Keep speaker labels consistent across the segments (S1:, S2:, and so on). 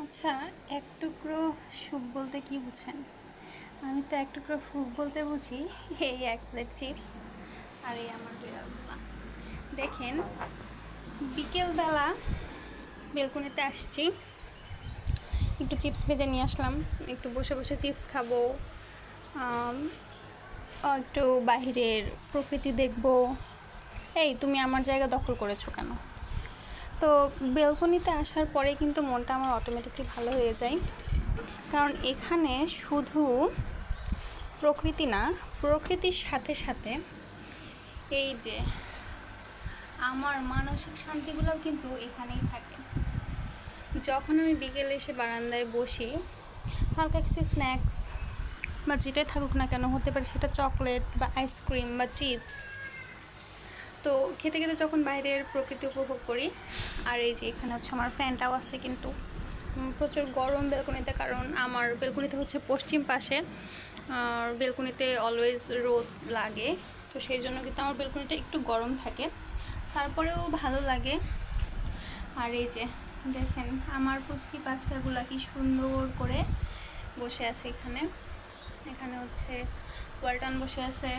S1: আচ্ছা, এক টুকরো সুখ বলতে কি বুঝেন? আমি তো এক টুকরো সুখ বলতে বুঝি এই এক প্লেট চিপস আর এই আমার বিড়ালগুলা। দেখেন, বিকেলবেলা বেলকনিতে আসছি, একটু চিপস ভেজে নিয়ে আসলাম, একটু বসে বসে চিপস খাবো, একটু বাহিরের প্রকৃতি দেখবো। এই, তুমি আমার জায়গা দখল করেছো কেন? তো বেলকনিতে আসার পরে কিন্তু মনটা আমার অটোমেটিকলি ভালো হয়ে যায়, কারণ এখানে শুধু প্রকৃতি না, প্রকৃতির সাথে সাথে এই যে আমার মানসিক শান্তিগুলোও কিন্তু এখানেই থাকে। যখন আমি বিকেলে এসে বারান্দায় বসি, হালকা কিছু স্ন্যাক্স বা যেটাই থাকুক না কেন, হতে পারে সেটা চকলেট বা আইসক্রিম বা চিপস, তো খেতে খেতে যখন বাইরের প্রকৃতি উপভোগ করি। আর এই যে এখানে হচ্ছে আমার ফ্যানটাও আছে, কিন্তু প্রচুর গরম বেলকনিতে, কারণ আমার বেলকনিতে হচ্ছে পশ্চিম পাশে, আর বেলকনিতে অলওয়েজ রোদ লাগে, তো সেই জন্য কিন্তু আমার বেলকনিটা একটু গরম থাকে, তারপরেও ভালো লাগে। আর এই যে দেখেন আমার পুচকি বাচ্চাগুলা কি সুন্দর করে বসে আছে এখানে। এখানে হচ্ছে ওয়ালটন বসে আছে,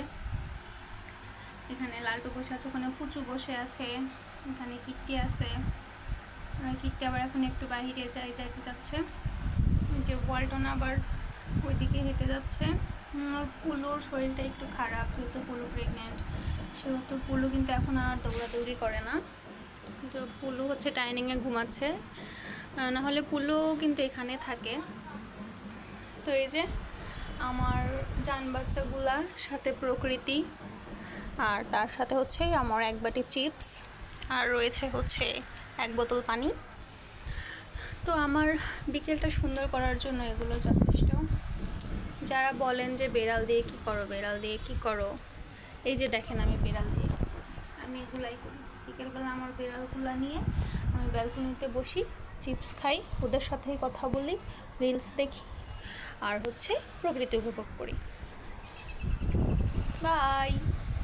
S1: এখানে লালটু বসে আছে, ওখানে পুচু বসে আছে, এখানে কিট্টি আছে। কিট্টি আবার এখন একটু বাহিরে যাইতে যাচ্ছে, যে ওয়ালটন আবার ওইদিকে হেঁটে যাচ্ছে। পুলুর শরীরটা একটু খারাপ, যেহেতু পুলু প্রেগনেন্ট, সেহেতু পুলু কিন্তু এখন আর দৌড়াদৌড়ি করে না, তো পুলু হচ্ছে ডাইনিংয়ে ঘুমাচ্ছে, নাহলে পুলু কিন্তু এখানে থাকে। তো এই যে আমার জান বাচ্চাগুলার সাথে প্রকৃতি, আর তার সাথে হচ্ছে আমার এক বাটি চিপস, আর রয়েছে হচ্ছে এক বোতল পানি। তো আমার বিকেলটা সুন্দর করার জন্য এগুলো যথেষ্ট। যারা বলেন যে বেড়াল দিয়ে কী করো, বেড়াল দিয়ে কী করো, এই যে দেখেন আমি বেড়াল দিয়ে আমি এগুলাই করি। বিকেলবেলা আমার বেড়ালগুলো নিয়ে আমি ব্যালকনিতে বসি, চিপস খাই, ওদের সাথেই কথা বলি, রিলস দেখি, আর হচ্ছে প্রকৃতি উপভোগ করি। বাই।